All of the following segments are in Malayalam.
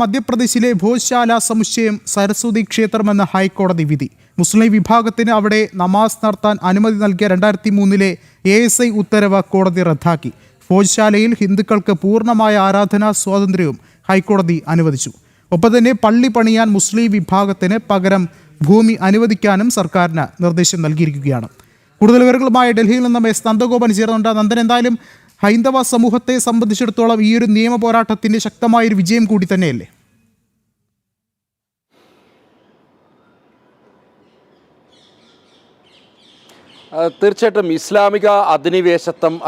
മധ്യപ്രദേശിലെ ഭോജ്ശാല സമുച്ചയം സരസ്വതി ക്ഷേത്രമെന്ന ഹൈക്കോടതി വിധി. മുസ്ലിം വിഭാഗത്തിന് അവിടെ നമാസ് നടത്താൻ അനുമതി നൽകിയ 2003 ASI ഉത്തരവ് കോടതി റദ്ദാക്കി. ഭോജ്ശാലയിൽ ഹിന്ദുക്കൾക്ക് പൂർണ്ണമായ ആരാധനാ സ്വാതന്ത്ര്യവും ഹൈക്കോടതി അനുവദിച്ചു. ഒപ്പം തന്നെ പള്ളി പണിയാൻ മുസ്ലിം വിഭാഗത്തിന് പകരം ഭൂമി അനുവദിക്കാനും സർക്കാരിന് നിർദ്ദേശം നൽകിയിരിക്കുകയാണ്. കൂടുതൽ വിവരങ്ങളുമായി ഡൽഹിയിൽ നിന്നും S. നന്ദഗോപൻ ചേർന്നുണ്ട്. നന്ദൻ, എന്തായാലും ഹൈന്ദവ സമൂഹത്തെ സംബന്ധിച്ചിടത്തോളം ഈ ഒരു നിയമ പോരാട്ടത്തിന്റെ ശക്തമായൊരു വിജയം കൂടി തന്നെയല്ലേ? തീർച്ചയായിട്ടും ഇസ്ലാമിക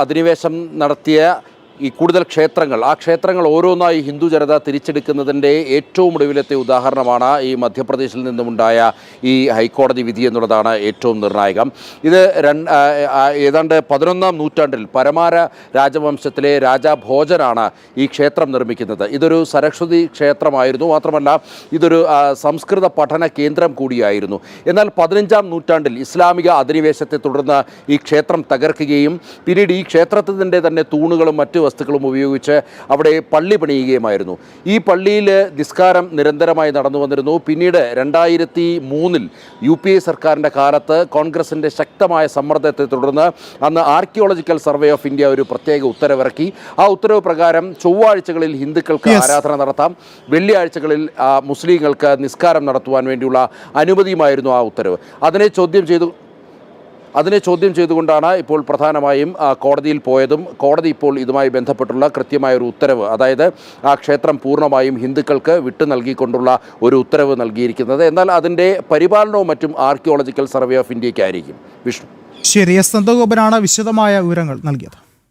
അധിനിവേശം നടത്തിയ ഈ കൂടുതൽ ക്ഷേത്രങ്ങൾ, ആ ക്ഷേത്രങ്ങൾ ഓരോന്നായി ഹിന്ദു ജനത തിരിച്ചെടുക്കുന്നതിൻ്റെ ഏറ്റവും ഒടുവിലത്തെ ഉദാഹരണമാണ് ഈ മധ്യപ്രദേശിൽ നിന്നുമുണ്ടായ ഈ ഹൈക്കോടതി വിധി എന്നുള്ളതാണ് ഏറ്റവും നിർണായകം. ഇത് ഏതാണ്ട് 11ാം നൂറ്റാണ്ടിൽ പരമാര രാജവംശത്തിലെ രാജാ ഭോജനാണ് ഈ ക്ഷേത്രം നിർമ്മിക്കുന്നത്. ഇതൊരു സരസ്വതി ക്ഷേത്രമായിരുന്നു. മാത്രമല്ല ഇതൊരു സംസ്കൃത പഠന കേന്ദ്രം കൂടിയായിരുന്നു. എന്നാൽ 15ാം നൂറ്റാണ്ടിൽ ഇസ്ലാമിക അധിനിവേശത്തെ തുടർന്ന് ഈ ക്ഷേത്രം തകർക്കുകയും പിന്നീട് ഈ ക്ഷേത്രത്തിൻ്റെ തന്നെ തൂണുകളും മറ്റ് വസ്തുക്കളും ഉപയോഗിച്ച് അവിടെ പള്ളി പണിയുകയുമായിരുന്നു. ഈ പള്ളിയിൽ നിസ്കാരം നിരന്തരമായി നടന്നു വന്നിരുന്നു. പിന്നീട് 2003 UPA സർക്കാരിൻ്റെ കാലത്ത് കോൺഗ്രസിൻ്റെ ശക്തമായ സമ്മർദ്ദത്തെ തുടർന്ന് അന്ന് ആർക്കിയോളജിക്കൽ സർവേ ഓഫ് ഇന്ത്യ ഒരു പ്രത്യേക ഉത്തരവിറക്കി. ആ ഉത്തരവ് പ്രകാരം ചൊവ്വാഴ്ചകളിൽ ഹിന്ദുക്കൾക്ക് ആരാധന നടത്താം, വെള്ളിയാഴ്ചകളിൽ മുസ്ലിങ്ങൾക്ക് നിസ്കാരം നടത്തുവാൻ വേണ്ടിയുള്ള അനുമതിയുമായിരുന്നു ആ ഉത്തരവ്. അതിനെ ചോദ്യം ചെയ്തുകൊണ്ടാണ് ഇപ്പോൾ പ്രധാനമായും കോടതിയിൽ പോയതും കോടതി ഇപ്പോൾ ഇതുമായി ബന്ധപ്പെട്ടുള്ള കൃത്യമായൊരു ഉത്തരവ്, അതായത് ആ ക്ഷേത്രം പൂർണ്ണമായും ഹിന്ദുക്കൾക്ക് വിട്ടു നൽകിക്കൊണ്ടുള്ള ഒരു ഉത്തരവ് നൽകിയിരിക്കുന്നത്. എന്നാൽ അതിൻ്റെ പരിപാലനവും മറ്റും ആർക്കിയോളജിക്കൽ സർവേ ഓഫ് ഇന്ത്യയ്ക്കായിരിക്കും. വിഷ്ണു. ശരി, S. നന്ദഗോപനാണ് വിശദമായ വിവരങ്ങൾ നൽകിയത്.